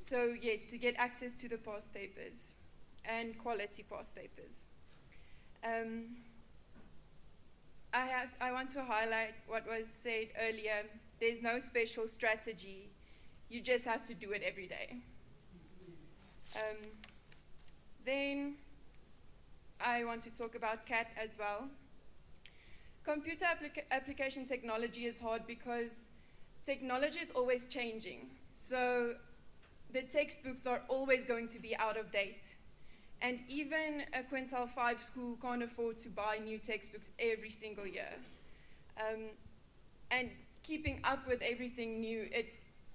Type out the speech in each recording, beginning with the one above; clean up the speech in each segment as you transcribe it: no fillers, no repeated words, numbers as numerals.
So yes, to get access to the past papers and quality past papers. I want to highlight what was said earlier. There's no special strategy. You just have to do it every day. Then I want to talk about CAT as well. Computer application technology is hard because technology is always changing. So the textbooks are always going to be out of date. And even a quintile 5 school can't afford to buy new textbooks every single year. And keeping up with everything new,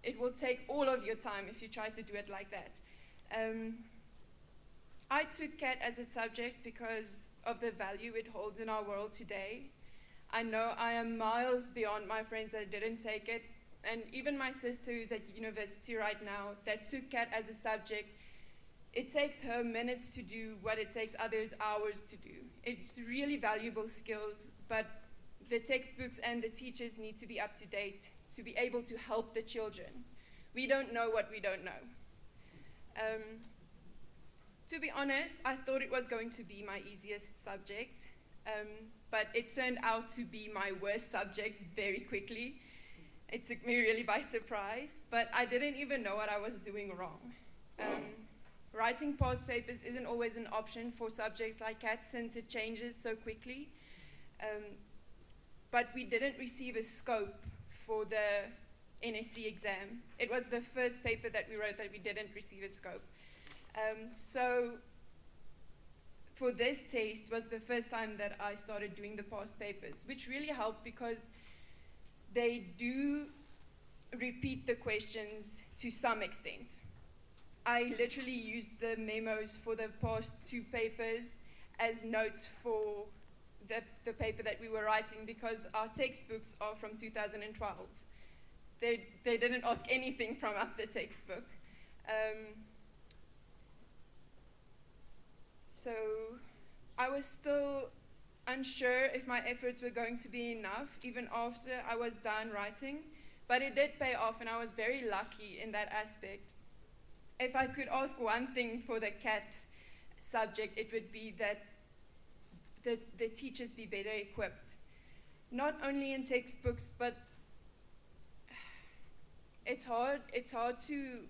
it will take all of your time if you try to do it like that. I took CAT as a subject because of the value it holds in our world today. I know I am miles beyond my friends that didn't take it, and even my sister who's at university right now that took CAT as a subject. It takes her minutes to do what it takes others hours to do. It's really valuable skills, but the textbooks and the teachers need to be up to date to be able to help the children. We don't know what we don't know. To be honest, I thought it was going to be my easiest subject, but it turned out to be my worst subject very quickly. It took me really by surprise, but I didn't even know what I was doing wrong. Writing past papers isn't always an option for subjects like CAT since it changes so quickly. But we didn't receive a scope for the NSC exam. It was the first paper that we wrote that we didn't receive a scope. So for this test was the first time that I started doing the past papers, which really helped because they do repeat the questions to some extent. I literally used the memos for the past 2 papers as notes for the paper that we were writing because our textbooks are from 2012. They didn't ask anything from up the textbook. So I was still unsure if my efforts were going to be enough even after I was done writing, but it did pay off and I was very lucky in that aspect. If I could ask one thing for the CAT subject, it would be that the teachers be better equipped. Not only in textbooks, but it's hard to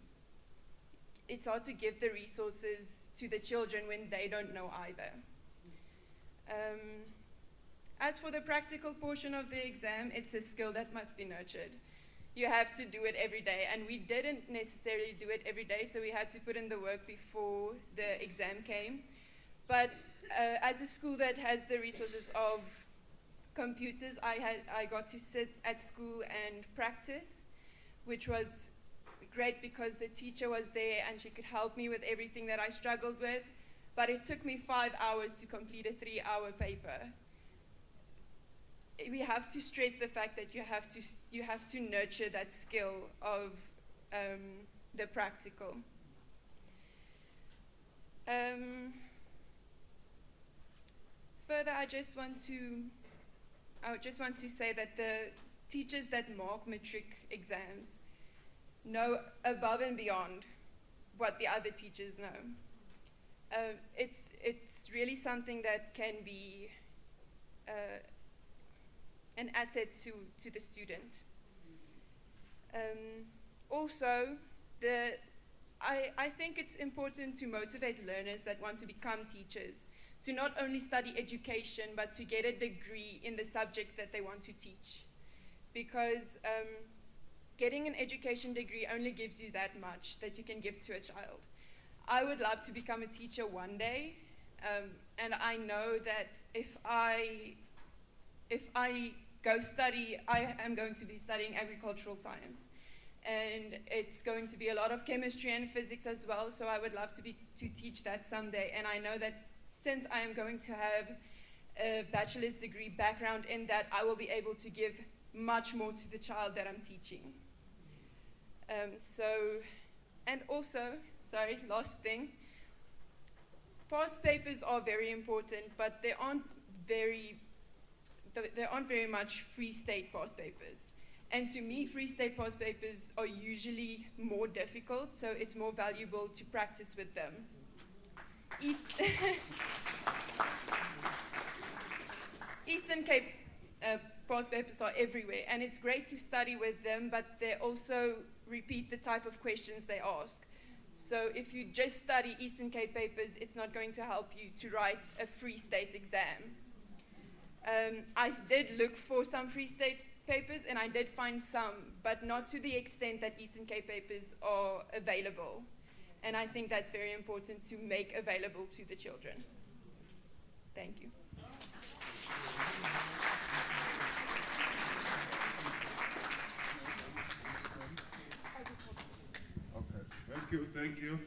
give the resources to the children when they don't know either. As for the practical portion of the exam, it's a skill that must be nurtured. You have to do it every day, and we didn't necessarily do it every day, so we had to put in the work before the exam came. But as a school that has the resources of computers, I got to sit at school and practice, which was great because the teacher was there and she could help me with everything that I struggled with. But it took me 5 hours to complete a 3-hour paper. We have to stress the fact that you have to nurture that skill of the practical. Further, I just want to say that the teachers that mark matric exams know above and beyond what the other teachers know. It's really something that can be an asset to the student. Also, I think it's important to motivate learners that want to become teachers to not only study education, but to get a degree in the subject that they want to teach. Because getting an education degree only gives you that much that you can give to a child. I would love to become a teacher one day, and I know that if I go study, I am going to be studying agricultural science. And it's going to be a lot of chemistry and physics as well, so I would love to teach that someday. And I know that since I am going to have a bachelor's degree background in that, I will be able to give much more to the child that I'm teaching. Last thing, past papers are very important, but they aren't very much free state past papers. And to me, Free State past papers are usually more difficult, so it's more valuable to practice with them. Eastern Cape past papers are everywhere, and it's great to study with them, but they also repeat the type of questions they ask. So if you just study Eastern Cape papers, it's not going to help you to write a Free State exam. I did look for some Free State papers, and I did find some, but not to the extent that Eastern Cape papers are available. And I think that's very important to make available to the children. Thank you. Okay, thank you, thank you.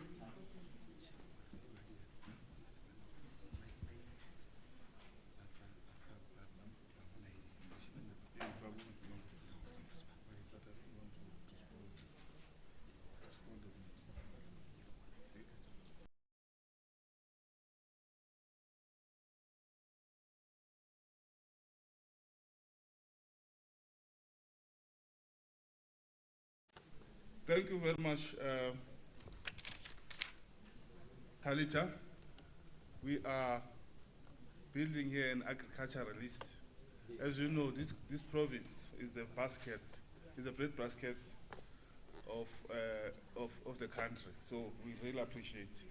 Thank you very much, Kalita. We are building here an agriculturalist. As you know, this province is the basket, is a bread basket of the country. So we really appreciate.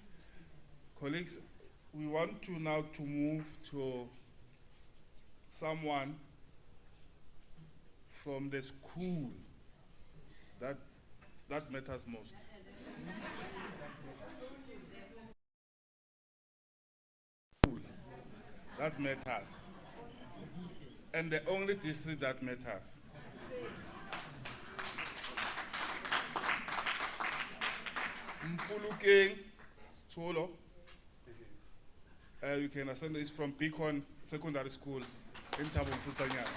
Colleagues, we want to now to move to someone from the school that matters most. That matters. And the only district that matters. Mpulukeng Tsholo. You can ascend this from Beacon Secondary School in Thabo Mfutanyana.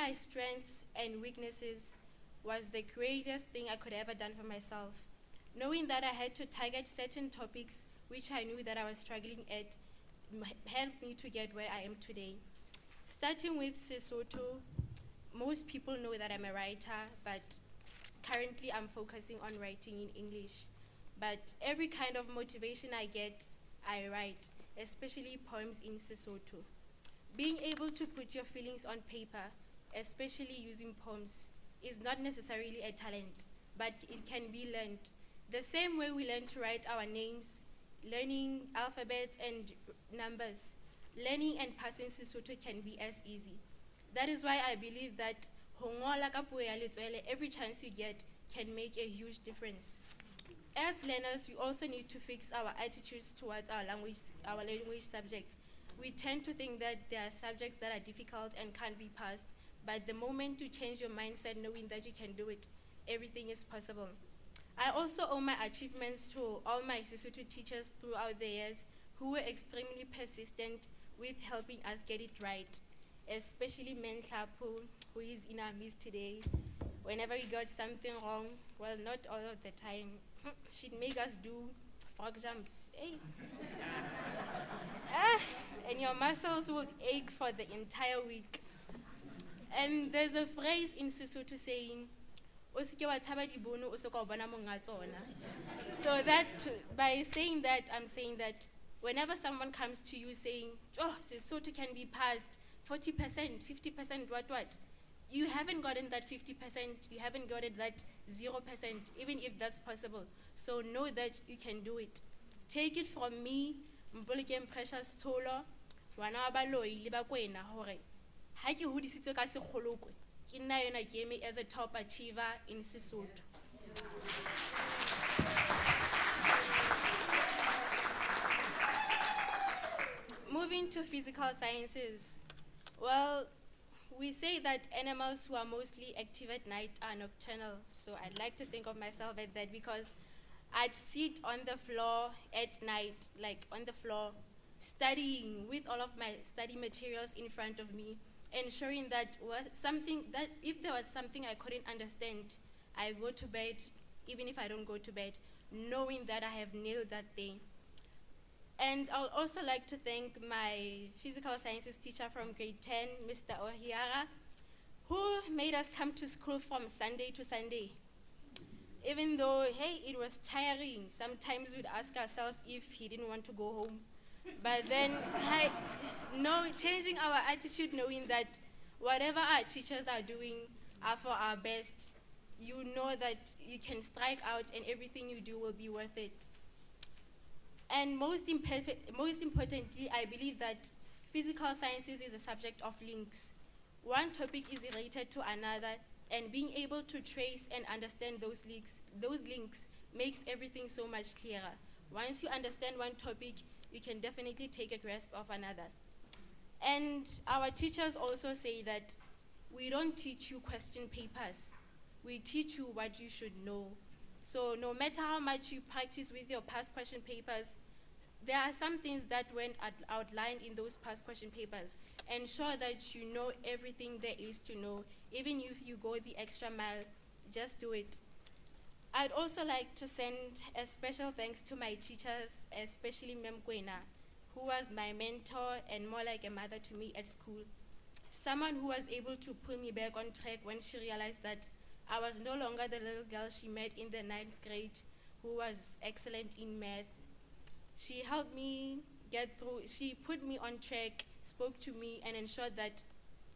my strengths and weaknesses was the greatest thing I could ever done for myself. Knowing that I had to target certain topics which I knew that I was struggling at helped me to get where I am today. Starting with Sesotho, most people know that I'm a writer, but currently I'm focusing on writing in English. But every kind of motivation I get, I write, especially poems in Sesotho. Being able to put your feelings on paper, especially using poems, is not necessarily a talent, but it can be learned. The same way we learn to write our names, learning alphabets and numbers, learning and passing Sesotho can be as easy. That is why I believe that ho ngola ka puo ya letswele every chance you get can make a huge difference. As learners, we also need to fix our attitudes towards our language subjects. We tend to think that there are subjects that are difficult and can't be passed, but the moment you change your mindset knowing that you can do it, everything is possible. I also owe my achievements to all my Sesotho teachers throughout the years who were extremely persistent with helping us get it right, especially Menhlapu, who is in our midst today. Whenever we got something wrong, well, not all of the time, she'd make us do frog jumps. Hey. And your muscles will ache for the entire week. And there's a phrase in Sesotho saying, "O se ke wa tshaba dibono, o se ka o bona monga tsona." So that, by saying that, I'm saying that whenever someone comes to you saying, "Oh, Sesotho can be passed, 40%, 50%, what? You haven't gotten that 50%, you haven't gotten that 0%, even if that's possible. So know that you can do it. Take it from me, Mbolokeng Precious Tolo, wana wa baloi le bakwena hore ha ke hodisitswe ka sekgolokwe ke nna yona ke eme as a top achiever in Sesotho." Moving to physical sciences. Well, we say that animals who are mostly active at night are nocturnal, so I'd like to think of myself as that because I'd sit on the floor at night, like on the floor, studying with all of my study materials in front of me, ensuring that if there was something I couldn't understand, I go to bed, even if I don't go to bed, knowing that I have nailed that thing. And I'll also like to thank my physical sciences teacher from grade 10, Mr. Ohiara, who made us come to school from Sunday to Sunday. Even though, hey, it was tiring, sometimes we'd ask ourselves if he didn't want to go home. But then, changing our attitude, knowing that whatever our teachers are doing are for our best, you know that you can strike out and everything you do will be worth it. And most importantly, I believe that physical sciences is a subject of links. One topic is related to another, and being able to trace and understand those links makes everything so much clearer. Once you understand one topic, you can definitely take a grasp of another. And our teachers also say that we don't teach you question papers. We teach you what you should know. So no matter how much you practice with your past question papers, there are some things that weren't outlined in those past question papers. Ensure that you know everything there is to know. Even if you go the extra mile, just do it. I'd also like to send a special thanks to my teachers, especially Mem Kwena, who was my mentor and more like a mother to me at school. Someone who was able to pull me back on track when she realized that I was no longer the little girl she met in the 9th grade who was excellent in math. She helped me get through, she put me on track, spoke to me, and ensured that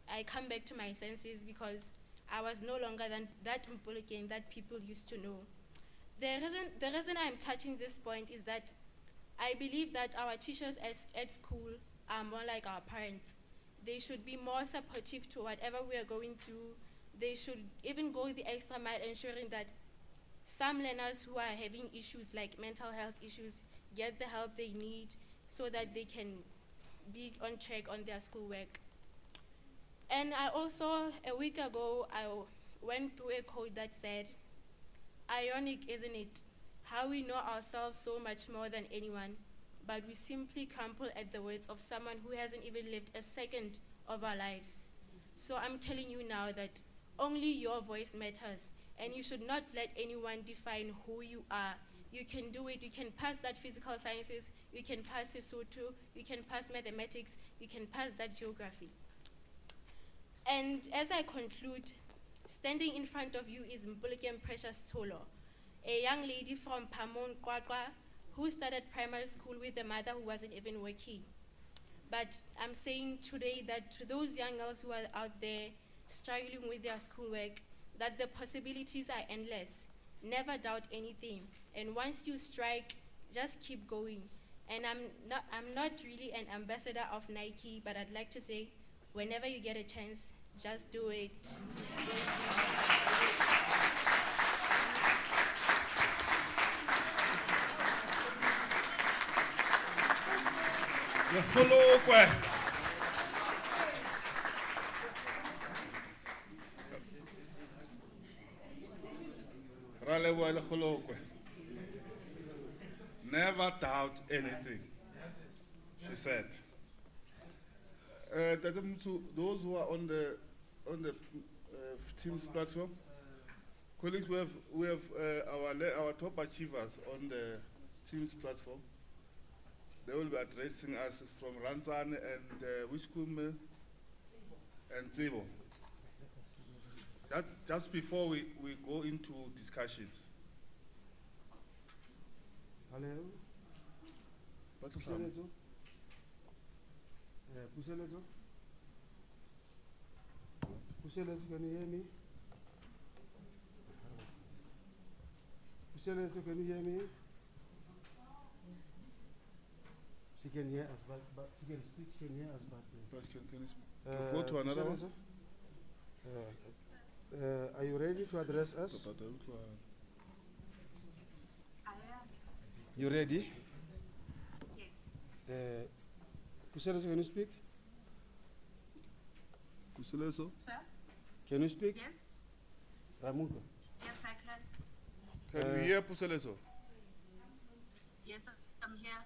I come back to my senses because I was no longer that Mbolokeng that people used to know. The reason I'm touching this point is that I believe that our teachers at school are more like our parents. They should be more supportive to whatever we are going through. They should even go the extra mile ensuring that some learners who are having issues like mental health issues get the help they need so that they can be on track on their schoolwork. And I also, a week ago, I went through a quote that said, "Ironic, isn't it, how we know ourselves so much more than anyone, but we simply crumple at the words of someone who hasn't even lived a second of our lives." So I'm telling you now that only your voice matters, and you should not let anyone define who you are. You can do it. You can pass that physical sciences, you can pass Sesotho, you can pass mathematics, you can pass that geography. And as I conclude, standing in front of you is Mpuleke Precious Tolo, a young lady from Pamon, Kwakwa, who started primary school with a mother who wasn't even working. But I'm saying today that to those young girls who are out there struggling with their schoolwork, that the possibilities are endless. Never doubt anything. And once you strike, just keep going. And I'm not really an ambassador of Nike, but I'd like to say, whenever you get a chance, just do it. Never doubt anything, she said. To those who are on the Teams platform, colleagues, we have our top achievers on the Teams platform. They will be addressing us from Ranzane and Wishkume and Zibo. Just before we go into discussions. Hello? Puselezo? Puselezo? Puselezo, can you hear me? Puselezo, can you hear me? She can hear us, but she can speak, she can hear us, but Can you speak? Go to another one. Are you ready to address us? You ready? Yes. Puselezo, can you speak? Puselezo? Sir? Can you speak? Yes? Ramuka. Yes, I can. Can we hear Puselezo? Yes, I'm here.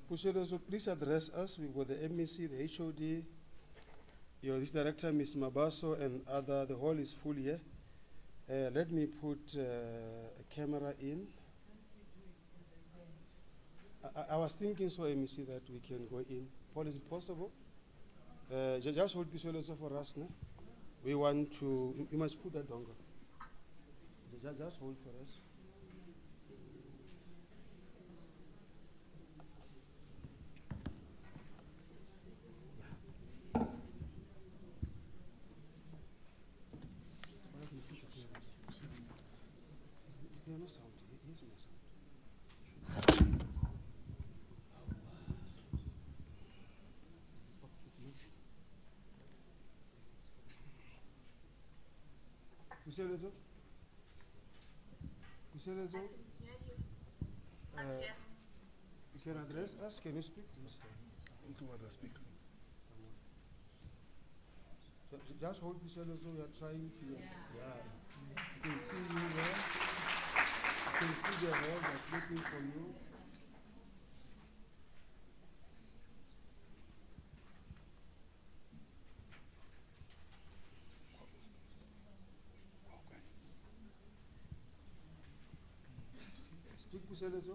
Puselezo, please address us. We've got the MEC, the HOD, your this director, Ms. Mabaso, and other. The hall is full here. Let me put a camera in. I was thinking, so MEC, that we can go in. Paul, is it possible? Just hold Puselezo for us, no? We want to, you must put that dongle. Just hold for us. There's no sound. Here's no sound. Puselezo? Puselezo? I'm here. You can address us? Can you speak? Into what I speak. So just hold Puselezo, we are trying to. Yeah. You can see you there. You can see the hall that's looking for you. Speak, Puselezo.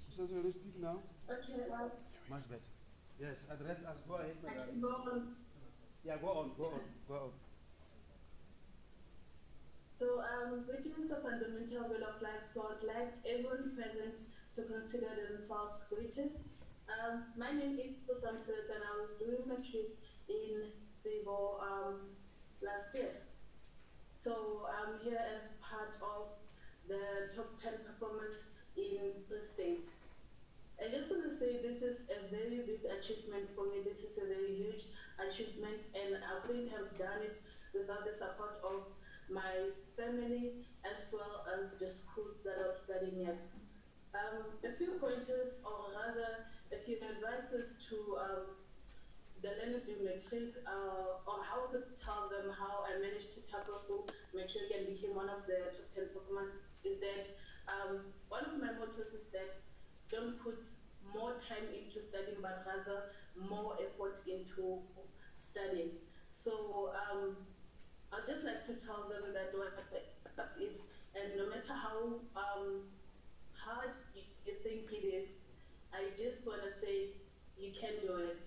Puselezo, can you speak now? Okay, well, Much better. Yes, address us. Go ahead, I madam. can go on. Yeah, go on. So, greeting the fundamental will of life, so I'd like everyone present to consider themselves greeted. My name is Susan Silt, and I was doing my trip in Zibo last year. So I'm here as part of the top 10 performers in the state. I just want to say this is a very big achievement for me. This is a very huge achievement, and I wouldn't have done it without the support of my family as well as the school that I was studying at. A few pointers, or rather, a few advices to the learners doing matric, or how to tell them how I managed to tackle through matric and became one of the top 10 performers is that one of my mottos is that don't put more time into studying, but rather more effort into studying. So I'd just like to tell them that what that is, and no matter how hard you think it is, I just want to say you can do it.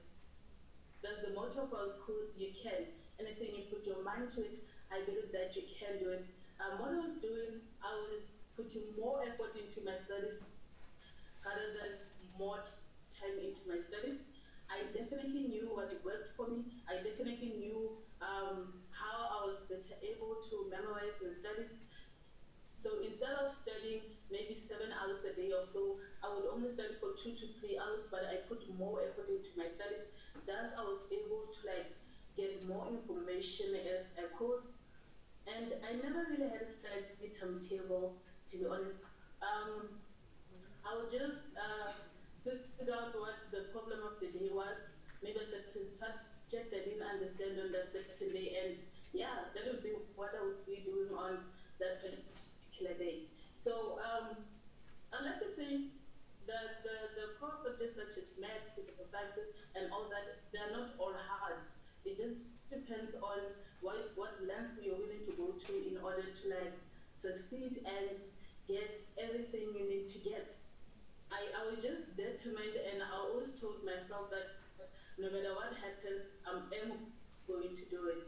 That's the motto of our school, you can. Anything you put your mind to it, I believe that you can do it. What I was doing, I was putting more effort into my studies rather than more time into my studies. I definitely knew what worked for me. I definitely knew how I was better able to memorize my studies. So instead of studying maybe 7 hours a day or so, I would only study for 2 to 3 hours, but I put more effort into my studies. Thus, I was able to like get more information as I could. And I never really had a study timetable, to be honest. I would just figure out what the problem of the day was, maybe a certain subject I didn't understand on that certain day, and yeah, that would be what I would be doing on that particular day. So I'd like to say that the core subjects such as maths, physical sciences, and all that, they're not all hard. It just depends on what length you're willing to go to in order to like succeed and get everything you need to get. I was just determined, and I always told myself that no matter what happens, I'm going to do it.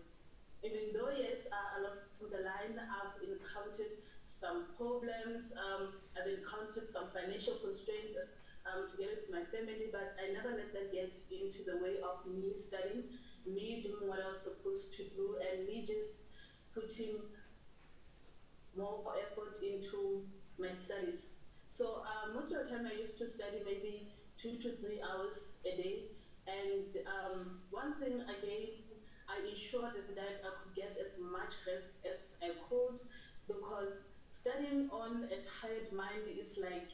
Even though, yes, along the line, I've encountered some problems, I've encountered some financial constraints together with my family, but I never let that get into the way of me studying, me doing what I was supposed to do, and me just putting more effort into my studies. So most of the time I used to study maybe 2 to 3 hours a day. And one thing again, I ensured that I could get as much rest as I could, because studying on a tired mind is like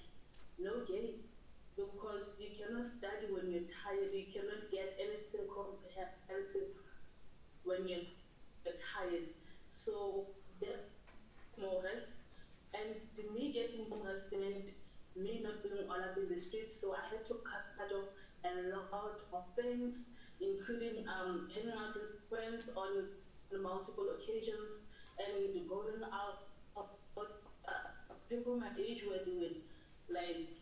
no game, because you cannot study when you're tired. You cannot get anything comprehensive when you're tired. So there more rest. And me getting more rest meant me not being all up in the streets. So I had to cut off a lot of things, including hanging out with friends on multiple occasions and going out of what people my age were doing, like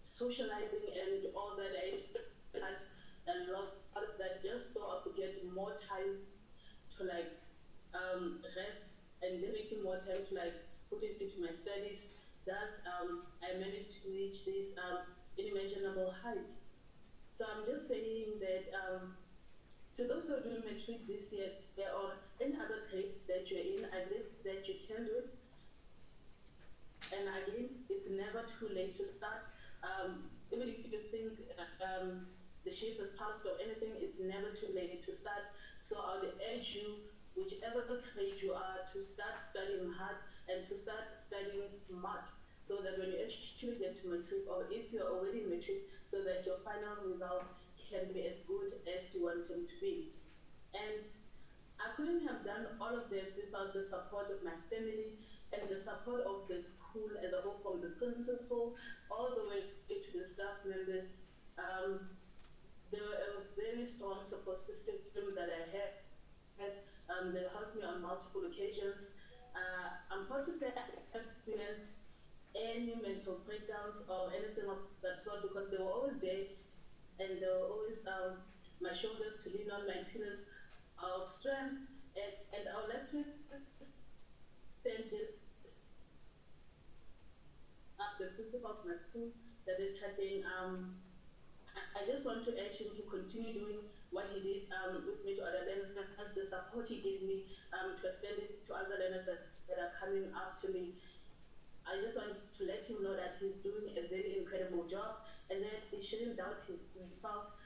socializing and all that. I had a lot of that just so I could get more time to like rest, and then making more time to like put it into my studies. Thus, I managed to reach these unimaginable heights. So I'm just saying that to those who are doing matric this year, there are any other grades that you're in, I believe that you can do it. And again, it's never too late to start. Even if you think the shift has passed or anything, it's never too late to start. So I would urge you, whichever grade you are, to start studying hard and to start studying smart, so that when you actually get to matric, or if you're already in matric, so that your final result can be as good as you want them to be. And I couldn't have done all of this without the support of my family and the support of the school as a whole, from the principal all the way to the staff members. There were a very strong support system that I had. They helped me on multiple occasions. I'm proud to say I have experienced any mental breakdowns or anything of that sort, because they were always there, and they were always my shoulders to lean on, my pillars of strength. And I would like to thank the principal of my school, that is chatting. I just want to urge him to continue doing what he did with me to other learners, the support he gave me to extend it to other learners that are coming after me. I just want to let him know that he's doing a very incredible job, and that he shouldn't doubt himself,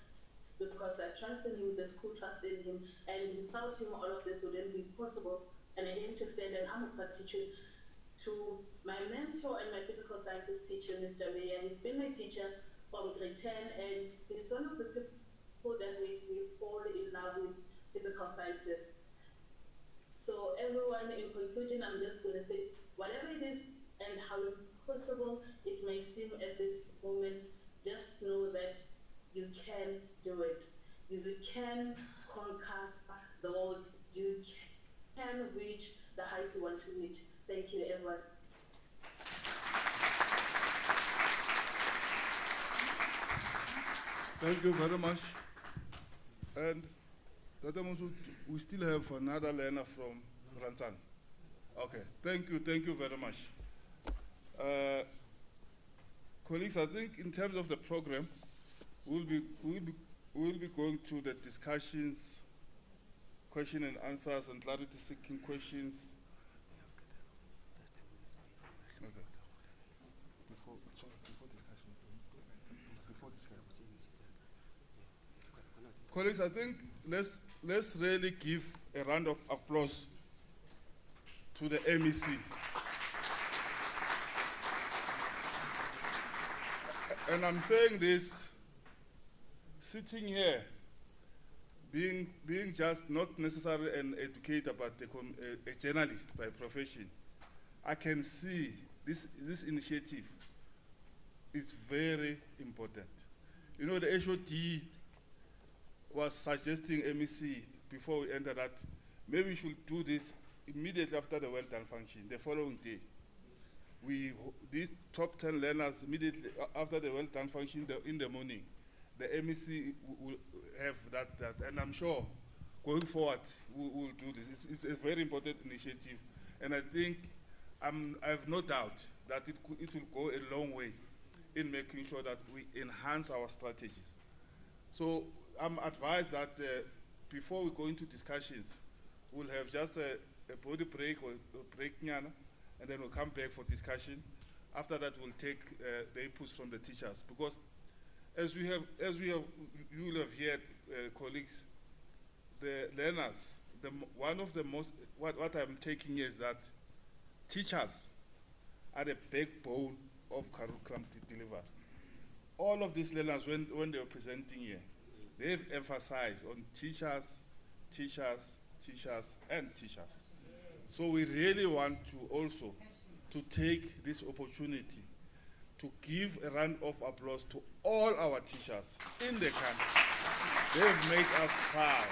because I trust in him, the school trusted in him, and without him, all of this wouldn't be possible. And I aim to extend an humble gratitude to my mentor and my physical sciences teacher, Mr. Mayer. He's been my teacher from grade 10, and he's one of the people that made me fall in love with physical sciences. So everyone, in conclusion, I'm just going to say, whatever it is and how impossible it may seem at this moment, just know that you can do it. You can conquer the world. You can reach the heights you want to reach. Thank you, everyone. Thank you very much. And Tata Monsu, we still have another learner from Rantan. Okay, thank you very much. Colleagues, I think in terms of the program, we'll be going to the discussions, question and answers, and clarity-seeking questions. Okay. Before discussion. Colleagues, I think let's really give a round of applause to the MEC. And I'm saying this, sitting here, being just not necessarily an educator, but a journalist by profession, I can see this initiative is very important. You know, the HOD was suggesting MEC before we enter that maybe we should do this immediately after the well-done function, the following day. These top 10 learners immediately after the well-done function in the morning, the MEC will have that, and I'm sure going forward we'll do this. It's a very important initiative, and I think I have no doubt that it will go a long way in making sure that we enhance our strategies. So I'm advised that before we go into discussions, we'll have just a body break or a break, and then we'll come back for discussion. After that, we'll take the inputs from the teachers, because as you will have heard, colleagues, the learners, one of the most, what I'm taking is that teachers are the backbone of curriculum delivery. All of these learners, when they were presenting here, they've emphasized on teachers, teachers, teachers, and teachers. So we really want to also to take this opportunity to give a round of applause to all our teachers in the country. They've made us proud.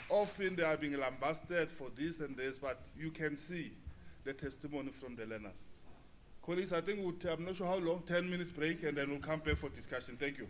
Often they are being lambasted for this and this, but you can see the testimony from the learners. Colleagues, I think I'm not sure how long, 10 minutes break, and then we'll come back for discussion. Thank you.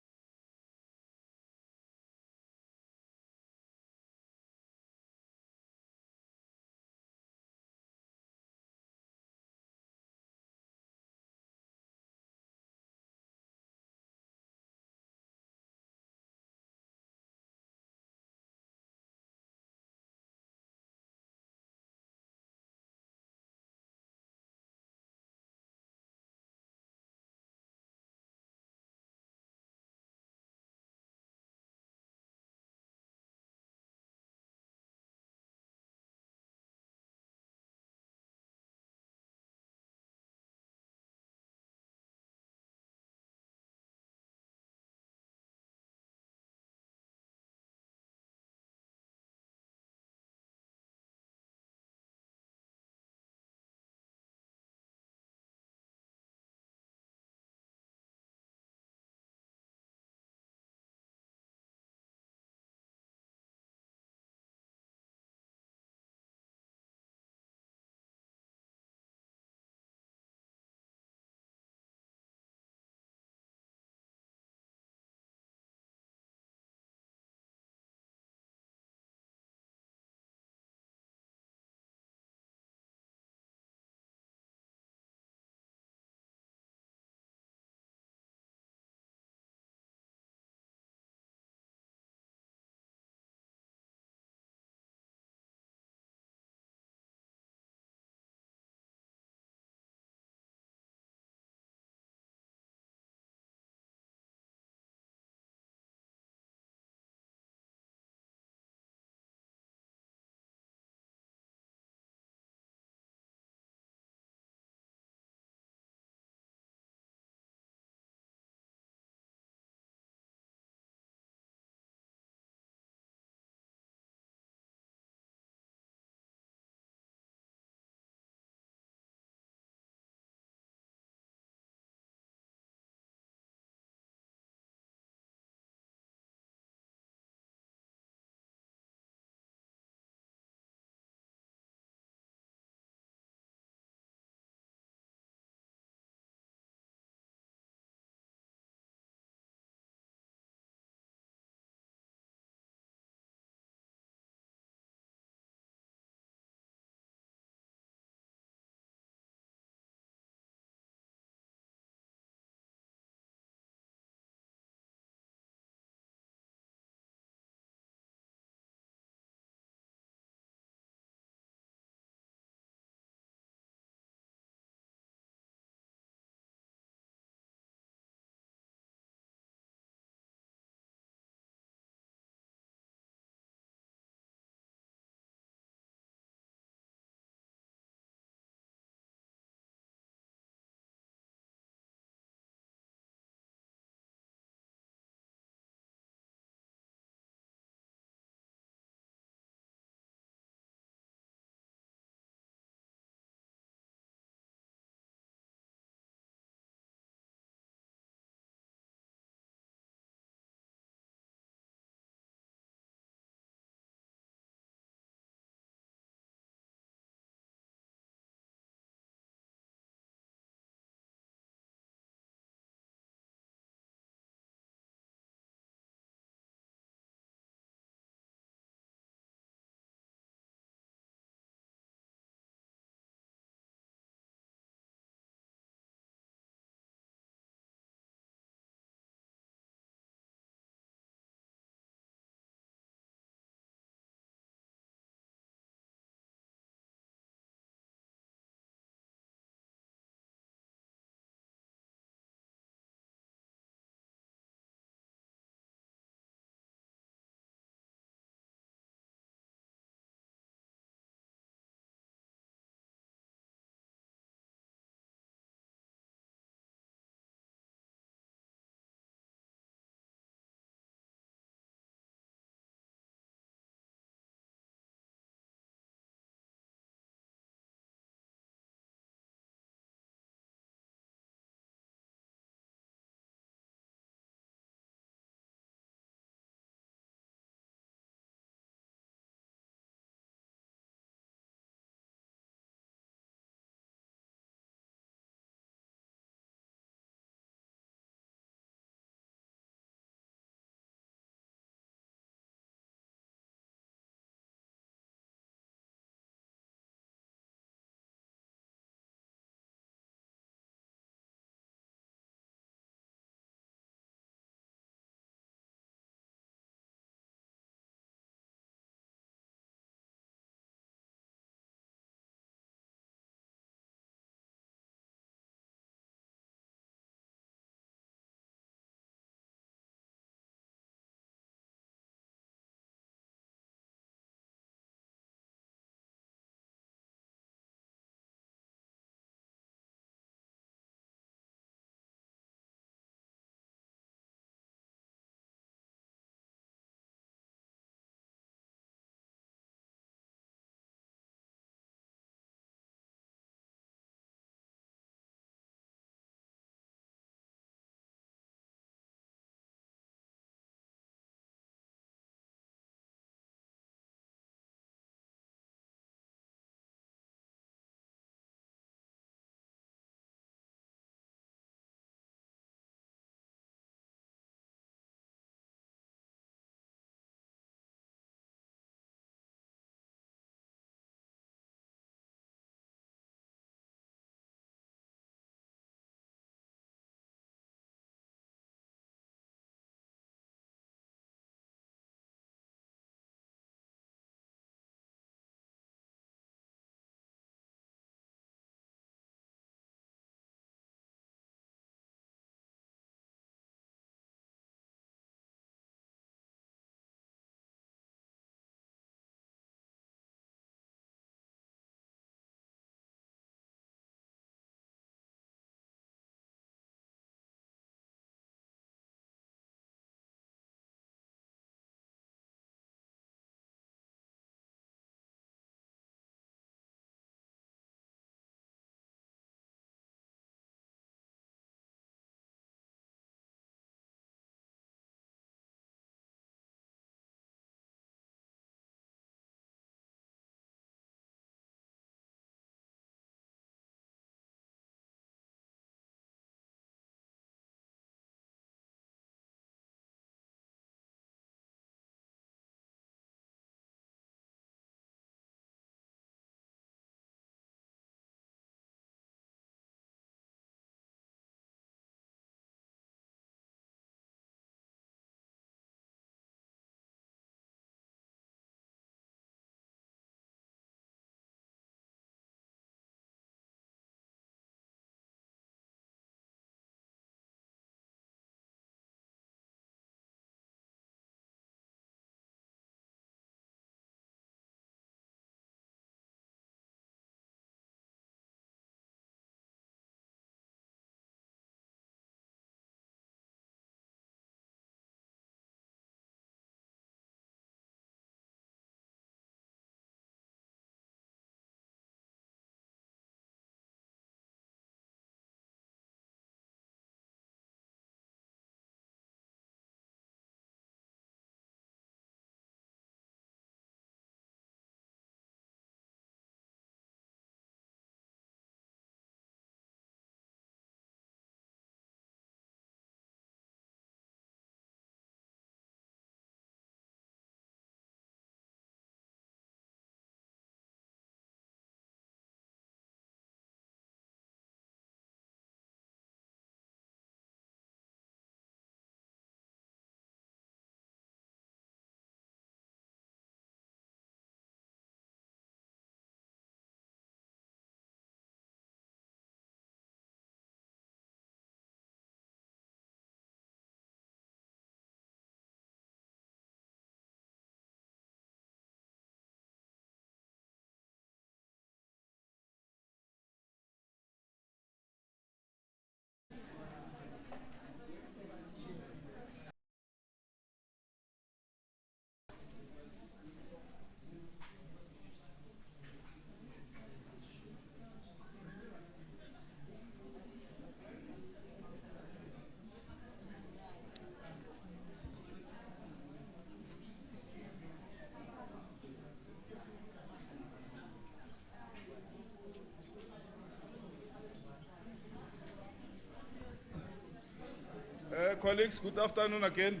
colleagues, good afternoon again.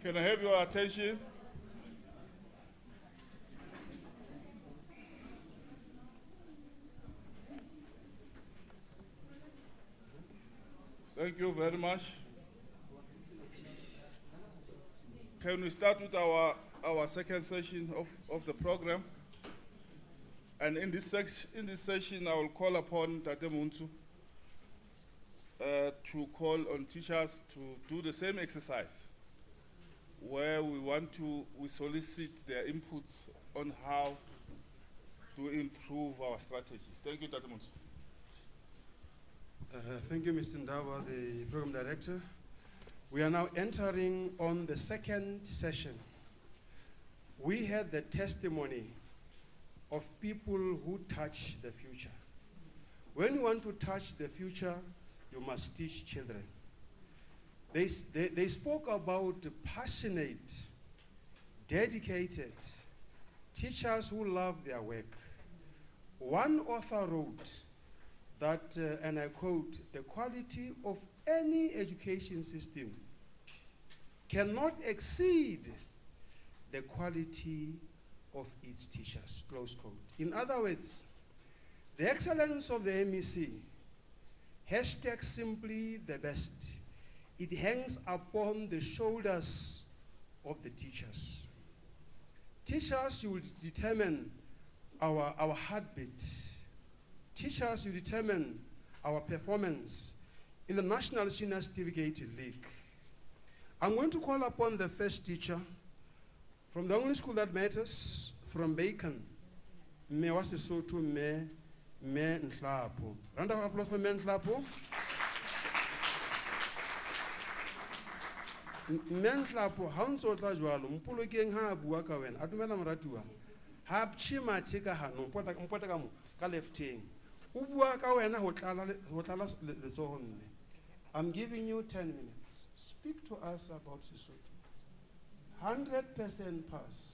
Can I have your attention? Thank you very much. Can we start with our second session of the program? And in this session, I will call upon Tate Muntu to call on teachers to do the same exercise, where we solicit their inputs on how to improve our strategy. Thank you, Tate Muntu. Thank you, Mr. Ndawa, the program director. We are now entering on the second session. We had the testimony of people who touch the future. When you want to touch the future, you must teach children. They spoke about passionate, dedicated teachers who love their work. One author wrote that, and I quote, "The quality of any education system cannot exceed the quality of its teachers," close quote. In other words, the excellence of the MEC, hashtag simply the best, it hangs upon the shoulders of the teachers. Teachers, you will determine our heartbeat. Teachers, you determine our performance in the National Senior Certificate League. I'm going to call upon the first teacher from the only school that matters, from Bacon, Me Wasisoto Me Nhlapo. Round of applause for Me Nhlapo. Me Nhlapo, ha ntso tla jwalo, mpolokeng ha bua ka wena, a dumela moratuwa. Ha pchima tshika ha no mpota ka mo ka lefteng. O bua ka wena ho tlala letsoho mme. I'm giving you 10 minutes. Speak to us about Sesotho. 100% pass.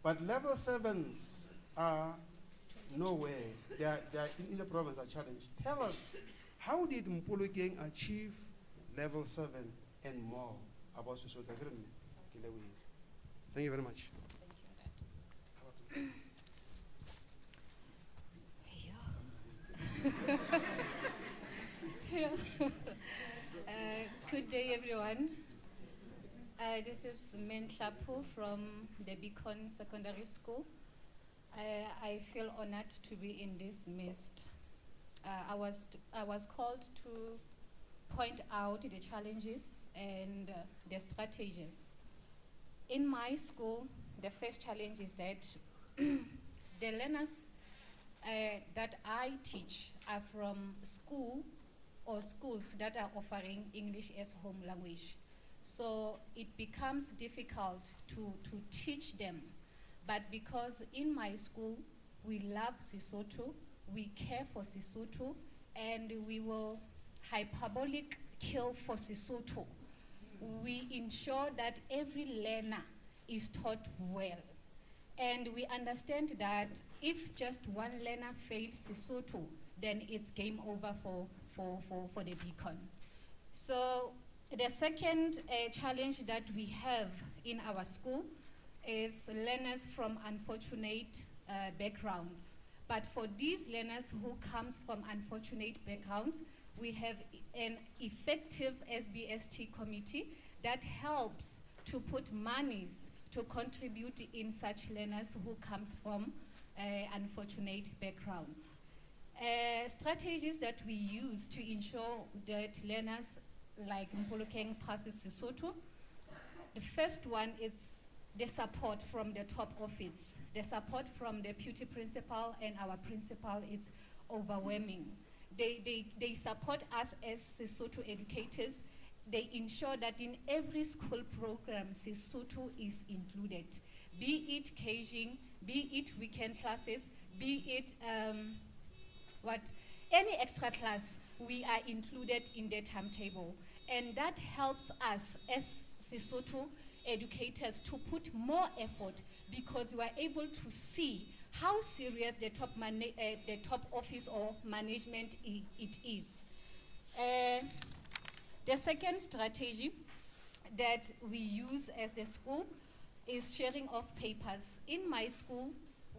But level 7s are nowhere. They are in the province are challenged. Tell us, how did Mpologeng achieve level 7 and more about Sesotho? Thank you very much. Good day, everyone. This is Men Hlapu from the Beacon Secondary School. I feel honored to be in this midst. I was called to point out the challenges and the strategies. In my school, the first challenge is that the learners that I teach are from schools that are offering English as home language. So it becomes difficult to teach them. But because in my school, we love Sesotho, we care for Sesotho, and we will hyperbolic kill for Sesotho. We ensure that every learner is taught well. And we understand that if just one learner fails Sesotho, then it's game over for the Beacon. So the second challenge that we have in our school is learners from unfortunate backgrounds. But for these learners who comes from unfortunate backgrounds, we have an effective SBST committee that helps to put monies to contribute in such learners who comes from unfortunate backgrounds. Strategies that we use to ensure that learners like Mpolokeng passes Sesotho. The first one is the support from the top office. The support from the deputy principal and our principal is overwhelming. They support us as Sesotho educators. They ensure that in every school program, Sesotho is included. Be it caging, be it weekend classes, be it any extra class, we are included in the timetable. And that helps us as Sesotho educators to put more effort because we are able to see how serious the top office or management it is. The second strategy that we use as the school is sharing of papers. In my school,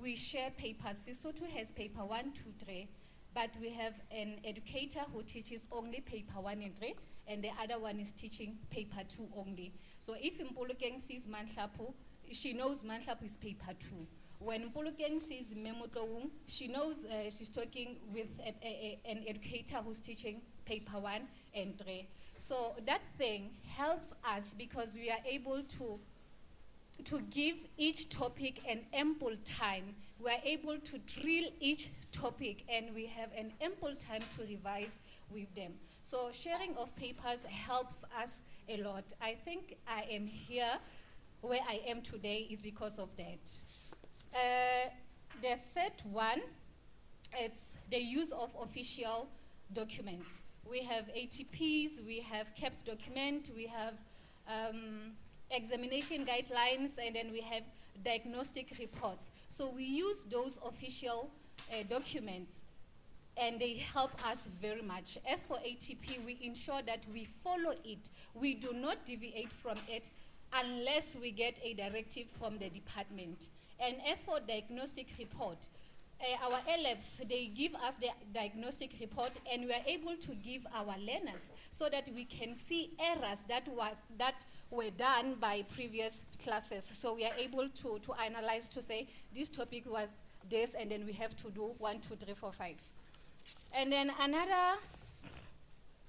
we share papers. Sesotho has paper 1, 2, 3, but we have an educator who teaches only paper 1 and 3, and the other one is teaching paper 2 only. So if Mpolokeng sees Manhlapu, she knows Manhlapu is paper 2. When Mpolokeng sees Memotloung, she knows she's talking with an educator who's teaching paper 1 and 3. So that thing helps us because we are able to give each topic an ample time. We are able to drill each topic, and we have an ample time to revise with them. So sharing of papers helps us a lot. I think I am here where I am today is because of that. The third one, it's the use of official documents. We have ATPs, we have CAPS document, we have examination guidelines, and then we have diagnostic reports. So we use those official documents, and they help us very much. As for ATP, we ensure that we follow it. We do not deviate from it unless we get a directive from the department. And as for diagnostic report, our labs, they give us the diagnostic report, and we are able to give our learners so that we can see errors that were done by previous classes. So we are able to analyze, to say this topic was this, and then we have to do 1, 2, 3, 4, 5. And then another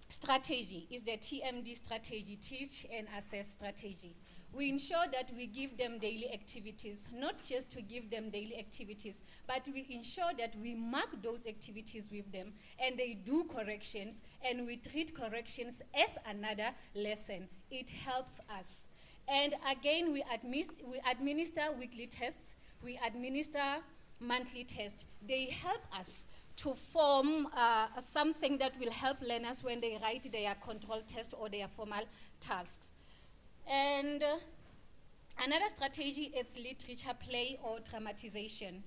strategy is the TMD strategy, teach and assess strategy. We ensure that we give them daily activities, not just to give them daily activities, but we ensure that we mark those activities with them, and they do corrections, and we treat corrections as another lesson. It helps us. And again, we administer weekly tests, we administer monthly tests. They help us to form something that will help learners when they write their control test or their formal tasks. And another strategy is literature play or dramatization.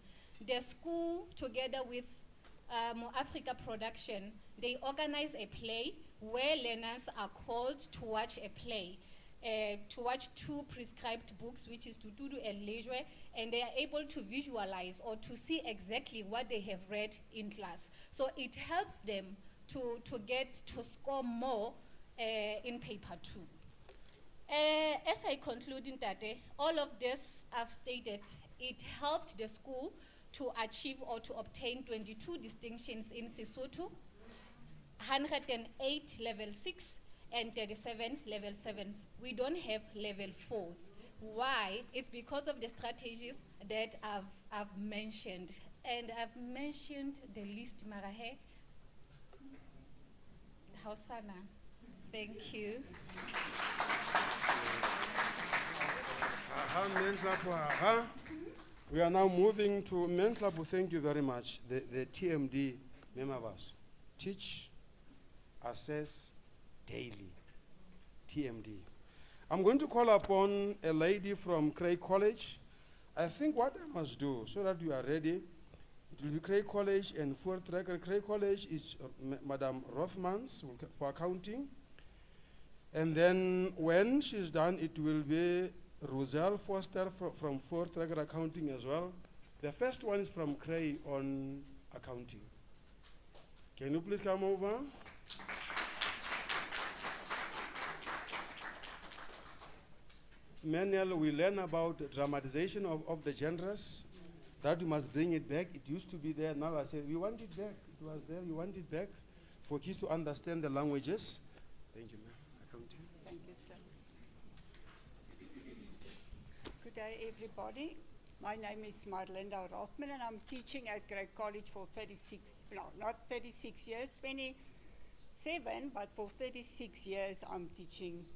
The school, together with Mo Africa Production, they organize a play where learners are called to watch a play, to watch 2 prescribed books, which is Tutudu and Lejwe, and they are able to visualize or to see exactly what they have read in class. So it helps them to score more in paper 2. As I conclude in Tate, all of this I've stated, it helped the school to achieve or to obtain 22 distinctions in Sesotho, 108 level 6, and 37 level 7s. We don't have level 4s. Why? It's because of the strategies that I've mentioned. And I've mentioned the list, Marahe. Hausana. Thank you. We are now moving to Menhlapu. Thank you very much. The TMD members. Teach, assess, daily. TMD. I'm going to call upon a lady from Craig College. I think what I must do, so that you are ready, it will be Craig College and fourth record. Craig College is Madam Rothmans for accounting. And then when she's done, it will be Roselle Foster from fourth record accounting as well. The first one is from Cray on accounting. Can you please come over? Manuel, we learn about dramatization of the genres, that we must bring it back. It used to be there. Now I say, we want it back. It was there. We want it back for kids to understand the languages. Thank you, ma'am. Accounting. Thank you, sir. Good day, everybody. My name is Marlinda Rothman, and I'm teaching at Craig College for not 36 years, 27, but for 36 years I'm teaching,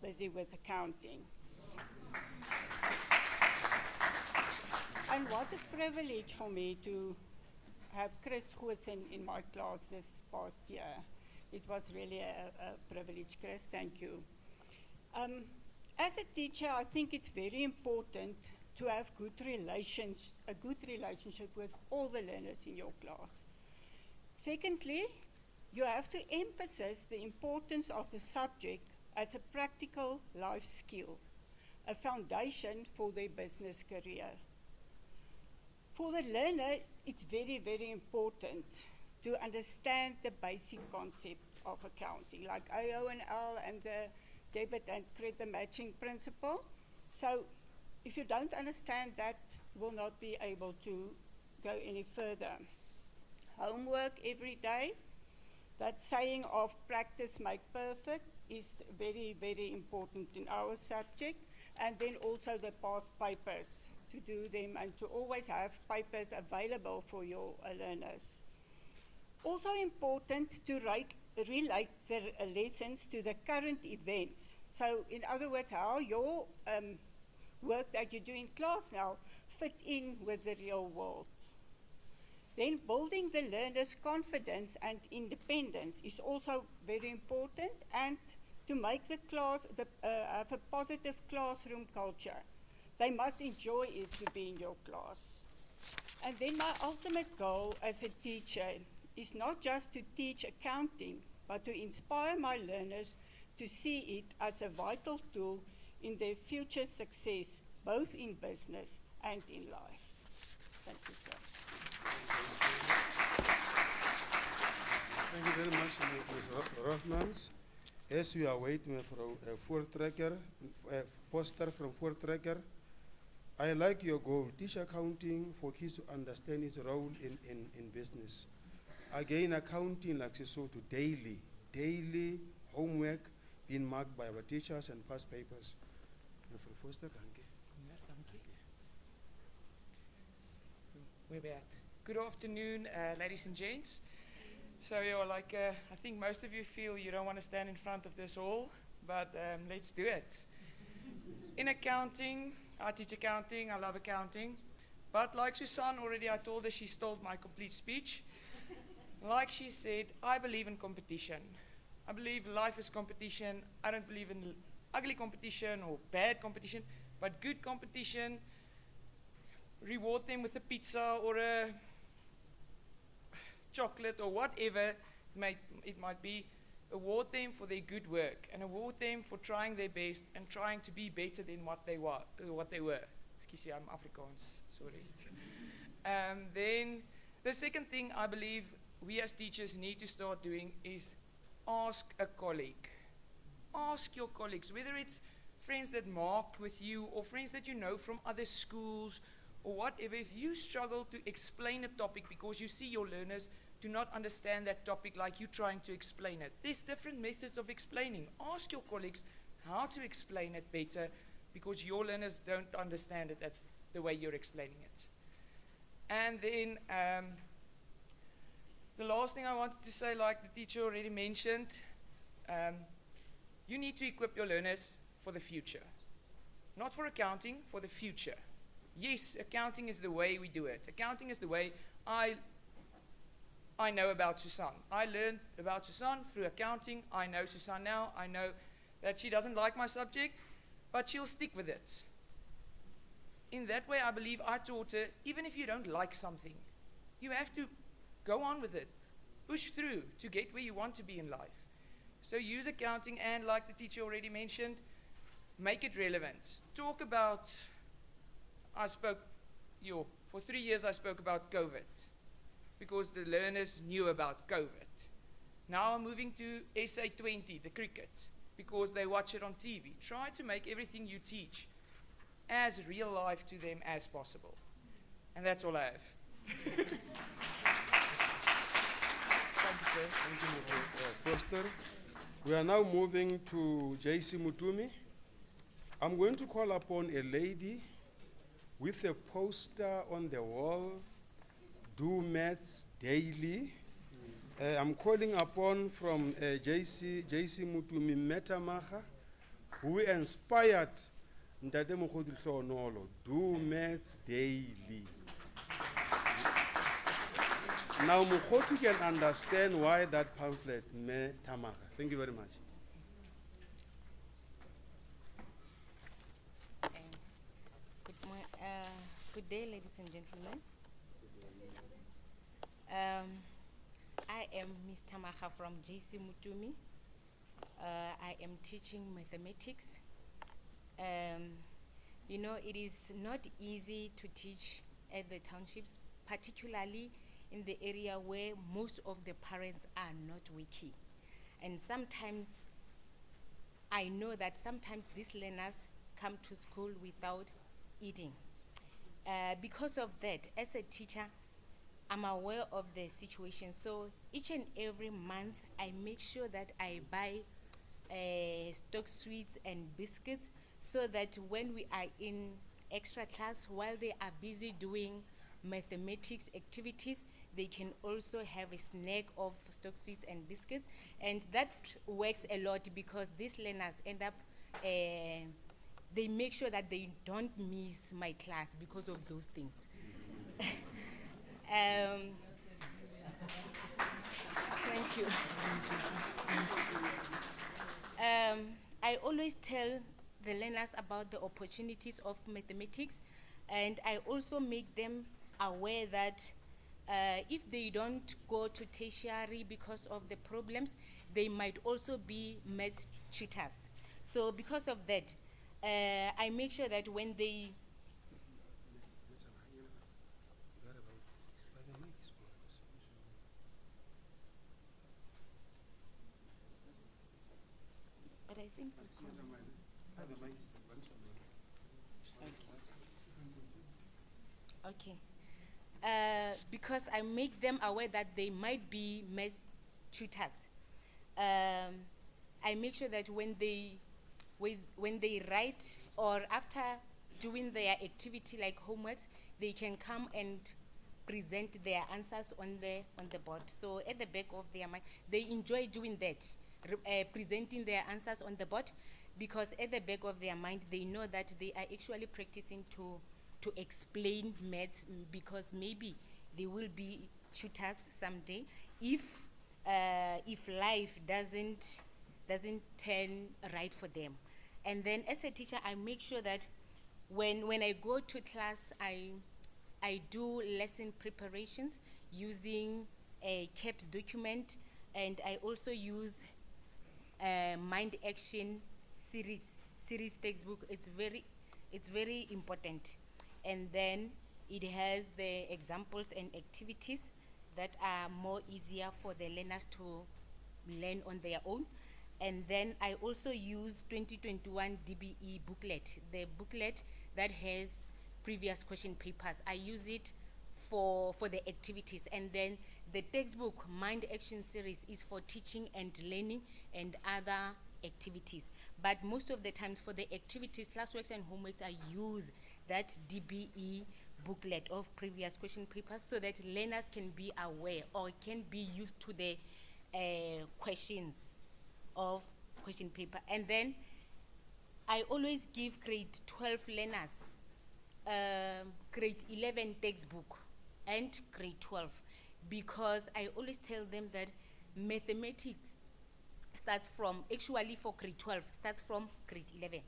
busy with accounting. And what a privilege for me to have Chris Goosen in my class this past year. It was really a privilege, Chris. Thank you. As a teacher, I think it's very important to have a good relationship with all the learners in your class. Secondly, you have to emphasize the importance of the subject as a practical life skill, a foundation for their business career. For the learner, it's very, very important to understand the basic concepts of accounting, like AO and L and the debit and credit matching principle. So if you don't understand that, you will not be able to go any further. Homework every day. That saying of practice make perfect is very, very important in our subject. And then also the past papers, to do them and to always have papers available for your learners. Also important to relate the lessons to the current events. So in other words, how your work that you do in class now fit in with the real world. Then building the learner's confidence and independence is also very important, and to make the class have a positive classroom culture. They must enjoy it to be in your class. And then my ultimate goal as a teacher is not just to teach accounting, but to inspire my learners to see it as a vital tool in their future success, both in business and in life. Thank you, sir. Thank you very much, Ms. Rothmans. As we are waiting for Foster from Voortrekker, I like your goal. Teach accounting for kids to understand its role in business. Again, accounting, like you saw, to daily homework being marked by our teachers and past papers. Mevrouw Foster, dank u. Ja, dank u. Where we at? Good afternoon, ladies and gents. So, I think most of you feel you don't want to stand in front of this hall, but let's do it. In accounting, I teach accounting, I love accounting, but like Suzanne already, I told her she stole my complete speech. Like she said, I believe in competition. I believe life is competition. I don't believe in ugly competition or bad competition, but good competition. Reward them with a pizza or a chocolate or whatever it might be. Award them for their good work and award them for trying their best and trying to be better than what they were. Excuse me, I'm Afrikaans, sorry. Then the second thing I believe we as teachers need to start doing is ask a colleague. Ask your colleagues, whether it's friends that marked with you or friends that you know from other schools or whatever. If you struggle to explain a topic because you see your learners do not understand that topic like you're trying to explain it, there's different methods of explaining. Ask your colleagues how to explain it better because your learners don't understand it the way you're explaining it. And then the last thing I wanted to say, like the teacher already mentioned, you need to equip your learners for the future. Not for accounting, for the future. Yes, accounting is the way we do it. Accounting is the way I know about Suzanne. I learned about Suzanne through accounting. I know Suzanne now. I know that she doesn't like my subject, but she'll stick with it. In that way, I believe I taught her, even if you don't like something, you have to go on with it. Push through to get where you want to be in life. So use accounting and, like the teacher already mentioned, make it relevant. Talk about, for 3 years I spoke about COVID because the learners knew about COVID. Now I'm moving to SA20, the cricket, because they watch it on TV. Try to make everything you teach as real life to them as possible. And that's all I have. Thank you, sir. Thank you, Mr. Foster. We are now moving to JC Mutumi. I'm going to call upon a lady with a poster on the wall, do maths daily. I'm calling upon from JC Mutumi Metamaga, who inspired Ntate Mokgodi Hlonolo, do maths daily. Now Mokgodi can understand why that pamphlet, Metamaga. Thank you very much. Good day, ladies and gentlemen. I am is Tamaha from JC Mutumi. I am teaching mathematics. You know, it is not easy to teach at the townships, particularly in the area where most of the parents are not wiki. And sometimes, I know that sometimes these learners come to school without eating. Because of that, as a teacher, I'm aware of the situation. So each and every month, I make sure that I buy stock sweets and biscuits so that when we are in extra class, while they are busy doing mathematics activities, they can also have a snack of stock sweets and biscuits. And that works a lot because these learners end up, they make sure that they don't miss my class because of those things. Thank you. I always tell the learners about the opportunities of mathematics, and I also make them aware that if they don't go to tertiary because of the problems, they might also be math tutors. So because of that, I make sure that when they but I think okay. Because I make them aware that they might be math tutors. I make sure that when they write or after doing their activity like homework, they can come and present their answers on the board. So at the back of their mind, they enjoy doing that, presenting their answers on the board, because at the back of their mind, they know that they are actually practicing to explain maths, because maybe they will be tutors someday if life doesn't turn right for them. And then as a teacher, I make sure that when I go to class, I do lesson preparations using a CAPS document, and I also use mind action series textbook. It's very important. And then it has the examples and activities that are more easier for the learners to learn on their own. And then I also use 2021 DBE booklet, the booklet that has previous question papers. I use it for the activities. And then the textbook Mind Action Series is for teaching and learning and other activities. But most of the times for the activities, classworks and homeworks, I use that DBE booklet of previous question papers so that learners can be aware or can be used to the questions of question paper. And then I always give grade 12 learners grade 11 textbook and grade 12, because I always tell them that mathematics starts from, actually for grade 12, starts from grade 11.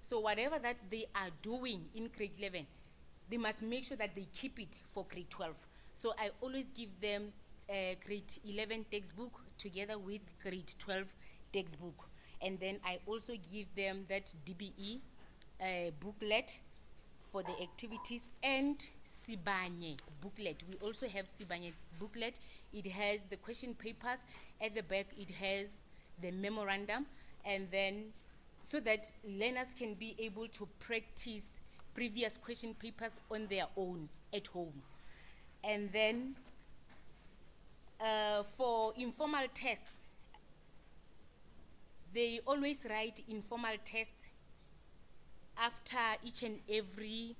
So whatever that they are doing in grade 11, they must make sure that they keep it for grade 12. So I always give them a grade 11 textbook together with grade 12 textbook. And then I also give them that DBE booklet for the activities and Sibanye booklet. We also have Sibanye booklet. It has the question papers. At the back, it has the memorandum. And then so that learners can be able to practice previous question papers on their own at home. And then for informal tests, they always write informal tests after each and every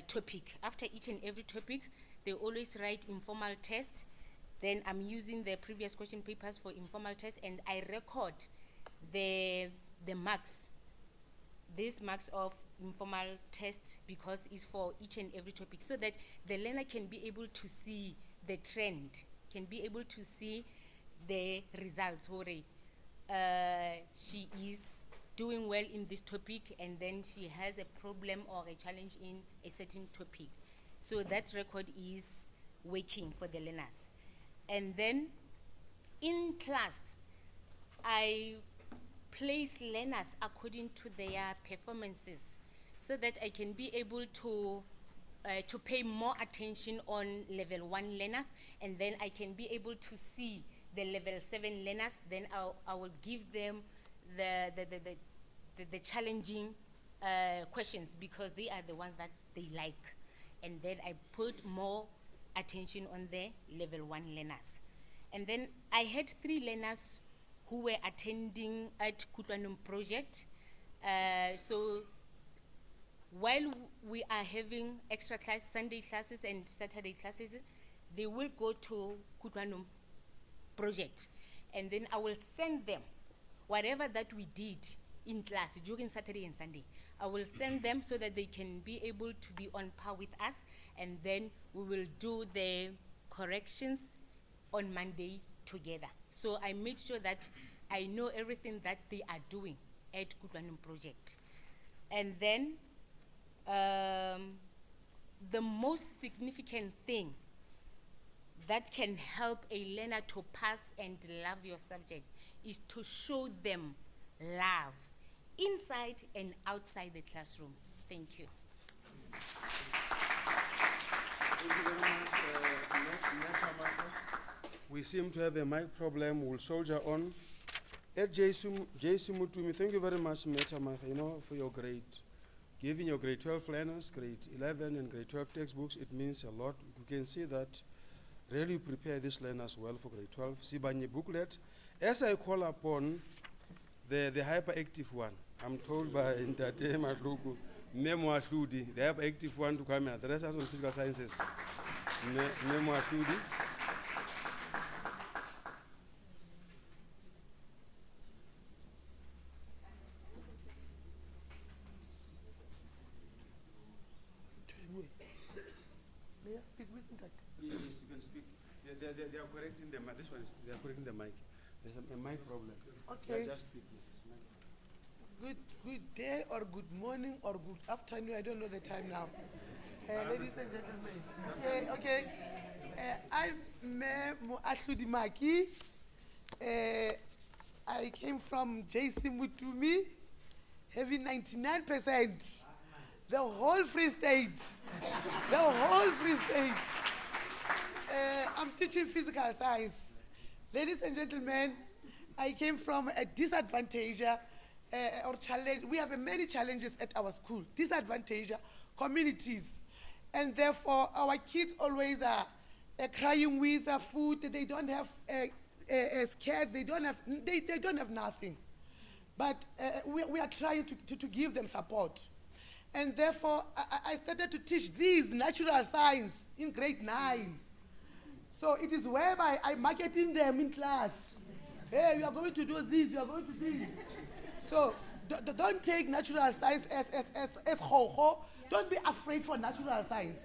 topic. After each and every topic, they always write informal tests. Then I'm using the previous question papers for informal tests, and I record the marks, these marks of informal tests, because it's for each and every topic, so that the learner can be able to see the trend, can be able to see the results. She is doing well in this topic, and then she has a problem or a challenge in a certain topic. So that record is working for the learners. And then In class, I place learners according to their performances so that I can be able to pay more attention on level 1 learners, and then I can be able to see the level 7 learners. Then I will give them the challenging questions because they are the ones that they like. And then I put more attention on the level 1 learners. And then I had 3 learners who were attending at Kutwanum project. So while we are having extra class, Sunday classes and Saturday classes, they will go to Kutwanum project. And then I will send them whatever that we did in class during Saturday and Sunday. I will send them so that they can be able to be on par with us, and then we will do the corrections on Monday together. So I made sure that I know everything that they are doing at Kutwanum project. And then the most significant thing that can help a learner to pass and love your subject is to show them love inside and outside the classroom. Thank you. Thank you very much, we seem to have a mic problem. We'll soldier on. At JC Mutumi, thank you very much, Meta Martha, for your grade. Giving your grade 12 learners, grade 11 and grade 12 textbooks, it means a lot. You can see that really prepare these learners well for grade 12. Sibanye booklet. As I call upon the hyperactive one, I'm told by Ntate Matluku, Memo Ahludi, the hyperactive one to come and address us on physical sciences. Memo Ahludi. May I speak with that? Yes, you can speak. They are correcting the mic. This one they are correcting the mic. There's a mic problem. Okay. Just speak, Mrs. Good day or good morning or good afternoon. I don't know the time now. Ladies and gentlemen. Okay. I'm Memo Ahludi Maki. I came from JC Mutumi, having 99%. The whole Free State. The whole Free State. I'm teaching physical science. Ladies and gentlemen, I came from a disadvantage or challenge. We have many challenges at our school. Disadvantage communities. And therefore, our kids always are crying with food. They don't have scares. They don't have nothing. But we are trying to give them support. And therefore, I started to teach these natural science in grade 9. So it is whereby I'm marketing them in class. Hey, you are going to do this, you are going to do this. So don't take natural science as ho-ho. Don't be afraid for natural science.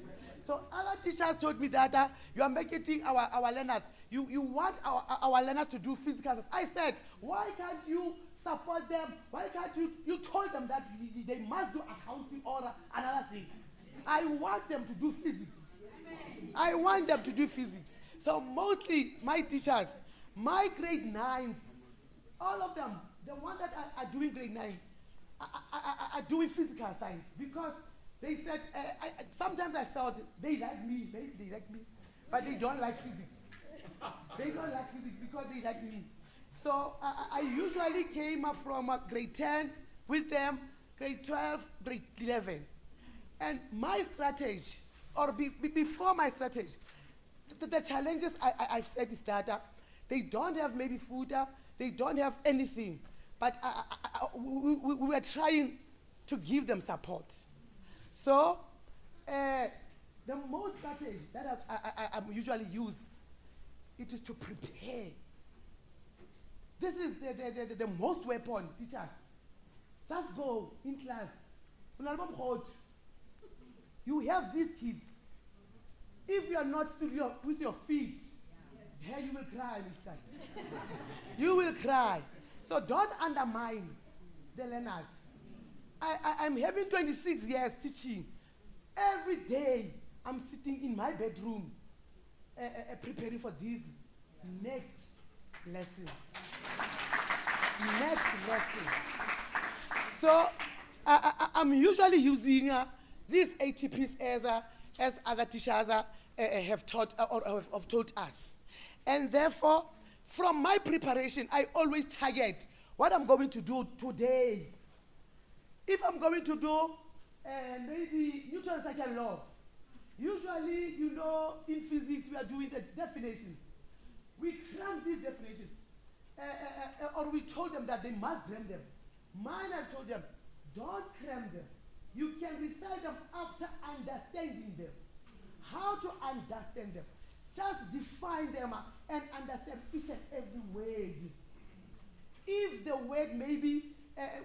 So other teachers told me that you are marketing our learners. You want our learners to do physical science. I said, why can't you support them? Why can't you told them that they must do accounting or another thing? I want them to do physics. I want them to do physics. So mostly my teachers, my grade 9s, all of them, the ones that are doing grade 9, are doing physical science because they said, sometimes I thought they like me, but they don't like physics. They don't like physics because they like me. So I usually came up from grade 10 with them, grade 12, grade 11. And my strategy, or before my strategy, the challenges I've said is that they don't have maybe food, they don't have anything. But we were trying to give them support. So the most strategy that I usually use, it is to prepare. This is the most weapon, teachers. Just go in class. You have these kids. If you are not with your feet, here you will cry, Mr. You will cry. So don't undermine the learners. I'm having 26 years teaching. Every day I'm sitting in my bedroom preparing for this next lesson. Next lesson. So I'm usually using these ATPs as other teachers have taught or have taught us. And therefore, from my preparation, I always target what I'm going to do today. If I'm going to do maybe Newton's second law, usually, you know, in physics, we are doing the definitions. We cram these definitions, or we told them that they must cram them. Mine, I told them, don't cram them. You can recite them after understanding them. How to understand them? Just define them and understand each and every word. If the word maybe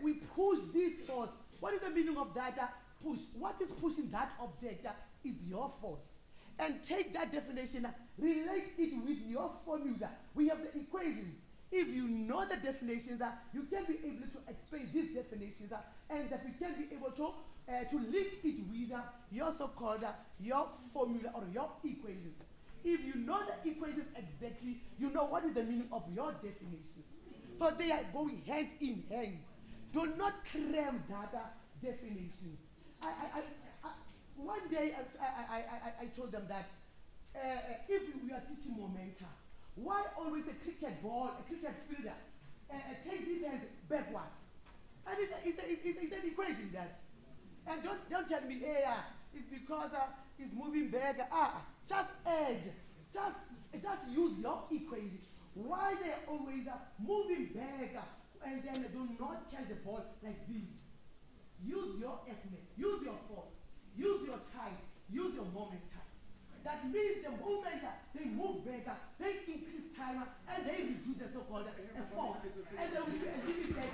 we push this force, what is the meaning of that? Push. What is pushing that object? Is your force. And take that definition, relate it with your formula. We have the equations. If you know the definitions, you can be able to explain these definitions, and that we can be able to link it with your so-called your formula or your equations. If you know the equations exactly, you know what is the meaning of your definitions. So they are going hand in hand. Do not cram data definitions. One day I told them that if we are teaching momentum, why always a cricket ball, a cricket fielder, takes his hand backwards? And it's an equation that. And don't tell me, hey, it's because it's moving back. Just add. Just use your equation. Why they're always moving back and then do not catch the ball like this? Use your estimate, use your force, use your time, use your momentum. That means the moment they move back, they increase time and they reduce the so-called force. And they will be a little bit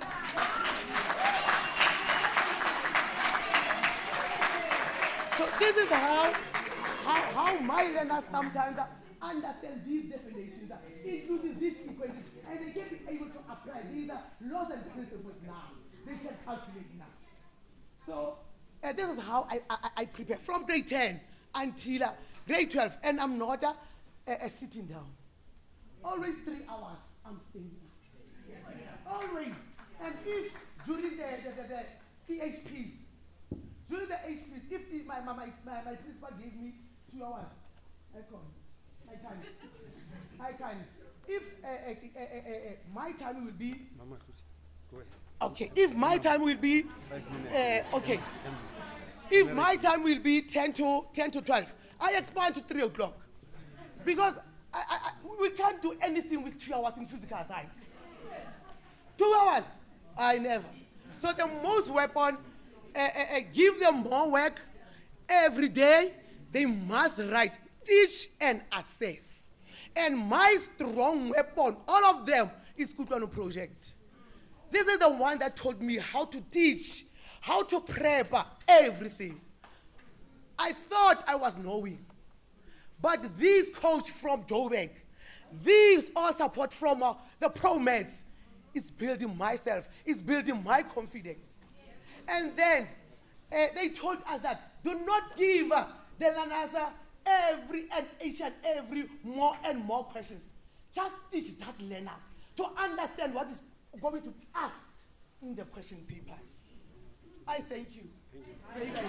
So this is how my learners sometimes understand these definitions, including this equation, and they can be able to apply these laws and principles now. They can calculate now. So this is how I prepare from grade 10 until grade 12, and I'm not sitting down. Always 3 hours I'm staying down. Always. And if during the EHPs, if my principal gave me 2 hours, I can. If my time will be, okay, if my time will be, okay, if my time will be 10 to 12, I expand to 3 o'clock. Because we can't do anything with 2 hours in physical science. 2 hours, I never. So the most weapon, give them more work every day. They must write, teach, and assess. And my strong weapon, all of them, is Kutlwano project. This is the one that told me how to teach, how to prep everything. I thought I was knowing. But this coach from Joburg, this all support from the perfomers, is building myself, is building my confidence. And then they told us that do not give the learners each and every more and more questions. Just teach that learners to understand what is going to be asked in the question papers. I thank you. Thank you.